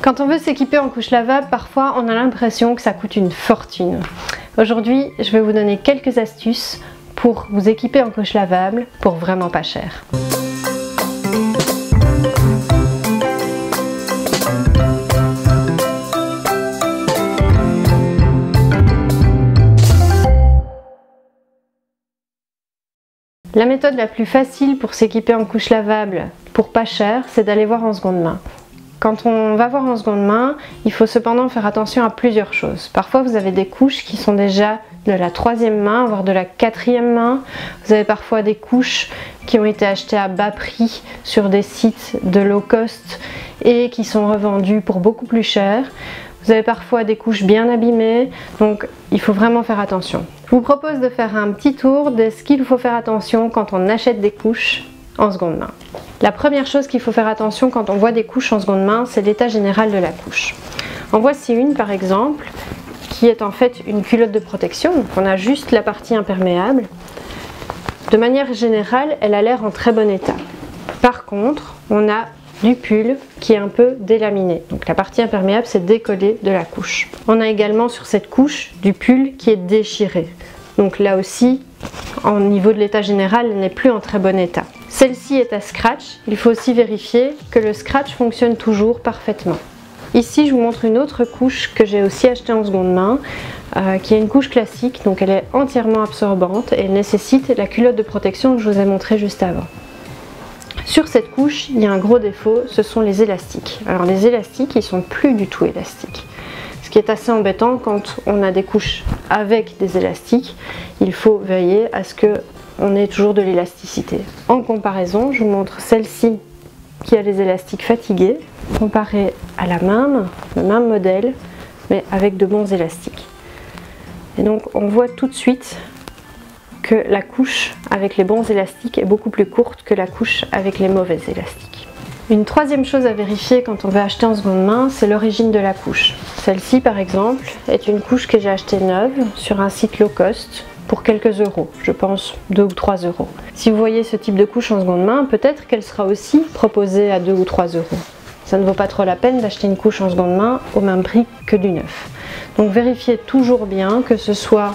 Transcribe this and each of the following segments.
Quand on veut s'équiper en couche lavable, parfois on a l'impression que ça coûte une fortune. Aujourd'hui, je vais vous donner quelques astuces pour vous équiper en couche lavable pour vraiment pas cher. La méthode la plus facile pour s'équiper en couche lavable pour pas cher, c'est d'aller voir en seconde main. Quand on va voir en seconde main, il faut cependant faire attention à plusieurs choses. Parfois vous avez des couches qui sont déjà de la 3e main, voire de la 4e main. Vous avez parfois des couches qui ont été achetées à bas prix sur des sites de low cost et qui sont revendues pour beaucoup plus cher. Vous avez parfois des couches bien abîmées, donc il faut vraiment faire attention. Je vous propose de faire un petit tour de ce qu'il faut faire attention quand on achète des couches en seconde main. La première chose qu'il faut faire attention quand on voit des couches en seconde main, c'est l'état général de la couche. En voici une par exemple, qui est en fait une culotte de protection, donc on a juste la partie imperméable. De manière générale, elle a l'air en très bon état. Par contre, on a du pull qui est un peu délaminé. Donc la partie imperméable s'est décollée de la couche. On a également sur cette couche du pull qui est déchiré. Donc là aussi, au niveau de l'état général, elle n'est plus en très bon état. Celle-ci est à scratch. Il faut aussi vérifier que le scratch fonctionne toujours parfaitement. Ici, je vous montre une autre couche que j'ai aussi achetée en seconde main, qui est une couche classique. Donc elle est entièrement absorbante et elle nécessite la culotte de protection que je vous ai montrée juste avant. Sur cette couche, il y a un gros défaut, ce sont les élastiques. Alors les élastiques, ils sont plus du tout élastiques. Ce qui est assez embêtant quand on a des couches avec des élastiques, il faut veiller à ce qu'on ait toujours de l'élasticité. En comparaison, je vous montre celle-ci qui a les élastiques fatigués, comparée à le même modèle, mais avec de bons élastiques. Et donc on voit tout de suite que la couche avec les bons élastiques est beaucoup plus courte que la couche avec les mauvais élastiques. Une troisième chose à vérifier quand on veut acheter en seconde main, c'est l'origine de la couche. Celle-ci par exemple est une couche que j'ai achetée neuve sur un site low cost pour quelques euros, je pense 2 ou 3 euros. Si vous voyez ce type de couche en seconde main, peut-être qu'elle sera aussi proposée à 2 ou 3 euros. Ça ne vaut pas trop la peine d'acheter une couche en seconde main au même prix que du neuf. Donc vérifiez toujours bien que ce soit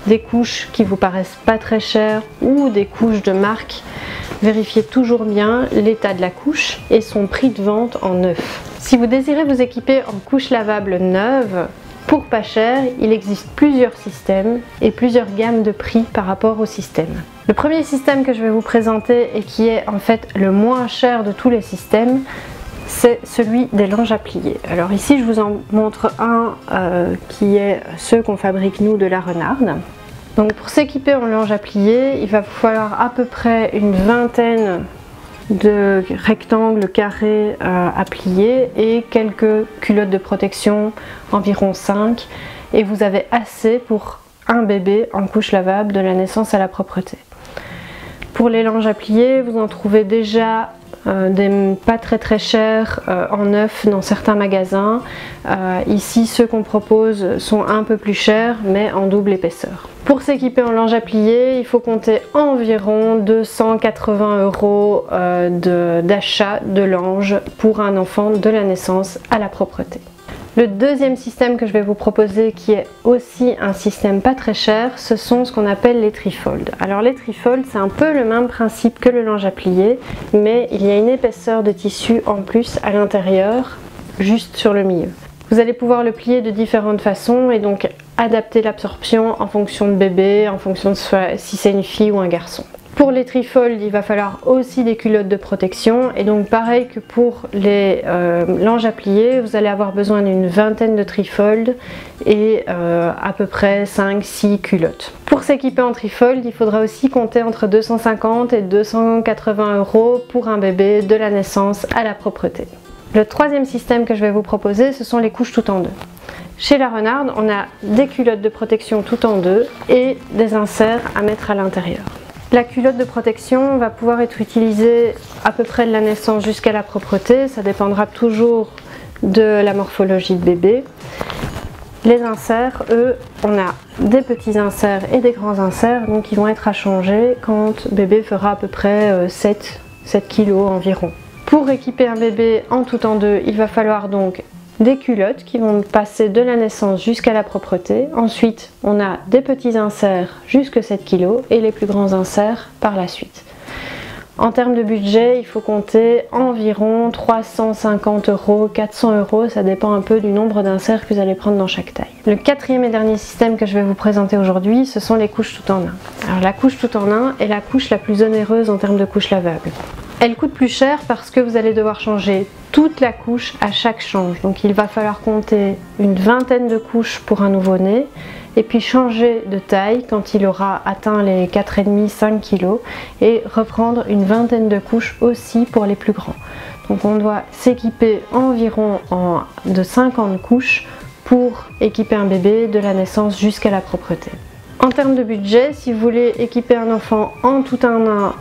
des couches qui vous paraissent pas très chères ou des couches de marque. Vérifiez toujours bien l'état de la couche et son prix de vente en neuf. Si vous désirez vous équiper en couche lavable neuve pour pas cher, il existe plusieurs systèmes et plusieurs gammes de prix par rapport au système. Le premier système que je vais vous présenter et qui est en fait le moins cher de tous les systèmes, c'est celui des langes à plier. Alors ici je vous en montre un qui est ceux qu'on fabrique nous de la Renarde. Donc pour s'équiper en langes à plier, il va vous falloir à peu près une vingtaine de rectangles carrés à plier et quelques culottes de protection, environ 5, et vous avez assez pour un bébé en couche lavable de la naissance à la propreté. Pour les langes à plier, vous en trouvez déjà des pas très chers en neuf dans certains magasins. Ici ceux qu'on propose sont un peu plus chers mais en double épaisseur. Pour s'équiper en langes à plier, il faut compter environ 280 € d'achat de langes pour un enfant de la naissance à la propreté. Le deuxième système que je vais vous proposer, qui est aussi un système pas très cher, ce sont ce qu'on appelle les trifolds. Alors les trifolds, c'est un peu le même principe que le lange à plier, mais il y a une épaisseur de tissu en plus à l'intérieur, juste sur le milieu. Vous allez pouvoir le plier de différentes façons et donc adapter l'absorption en fonction de bébé, en fonction de si c'est une fille ou un garçon. Pour les trifolds, il va falloir aussi des culottes de protection et donc pareil que pour les langes à plier, vous allez avoir besoin d'une vingtaine de trifolds et à peu près 5-6 culottes. Pour s'équiper en trifold, il faudra aussi compter entre 250 et 280 € pour un bébé de la naissance à la propreté. Le troisième système que je vais vous proposer, ce sont les couches tout en deux. Chez la Renarde, on a des culottes de protection tout en deux et des inserts à mettre à l'intérieur. La culotte de protection va pouvoir être utilisée à peu près de la naissance jusqu'à la propreté, ça dépendra toujours de la morphologie de bébé. Les inserts, eux, on a des petits inserts et des grands inserts, donc ils vont être à changer quand bébé fera à peu près 7 kg environ. Pour équiper un bébé en tout en deux, il va falloir donc des culottes qui vont passer de la naissance jusqu'à la propreté. Ensuite, on a des petits inserts jusque 7 kg et les plus grands inserts par la suite. En termes de budget, il faut compter environ 350 €, 400 €, ça dépend un peu du nombre d'inserts que vous allez prendre dans chaque taille. Le quatrième et dernier système que je vais vous présenter aujourd'hui, ce sont les couches tout en un. Alors la couche tout en un est la couche la plus onéreuse en termes de couche lavable. Elle coûte plus cher parce que vous allez devoir changer toute la couche à chaque change. Donc il va falloir compter une vingtaine de couches pour un nouveau-né et puis changer de taille quand il aura atteint les 4,5-5 kg et reprendre une vingtaine de couches aussi pour les plus grands. Donc on doit s'équiper environ de 50 couches pour équiper un bébé de la naissance jusqu'à la propreté. En termes de budget, si vous voulez équiper un enfant en tout un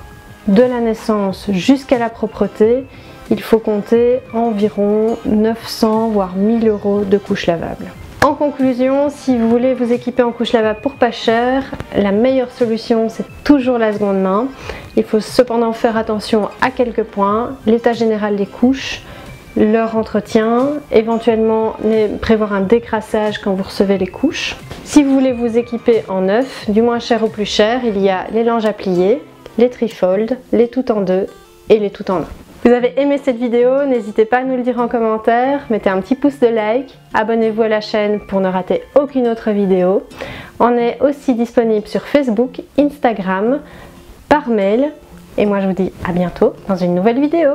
de la naissance jusqu'à la propreté, il faut compter environ 900 voire 1000 € de couches lavables. En conclusion, si vous voulez vous équiper en couche lavable pour pas cher, la meilleure solution c'est toujours la seconde main. Il faut cependant faire attention à quelques points: l'état général des couches, leur entretien, éventuellement prévoir un décrassage quand vous recevez les couches. Si vous voulez vous équiper en neuf, du moins cher au plus cher, il y a les langes à plier, les trifolds, les tout en deux et les tout en un. Vous avez aimé cette vidéo, n'hésitez pas à nous le dire en commentaire, mettez un petit pouce de like, abonnez-vous à la chaîne pour ne rater aucune autre vidéo. On est aussi disponible sur Facebook, Instagram, par mail, et moi je vous dis à bientôt dans une nouvelle vidéo.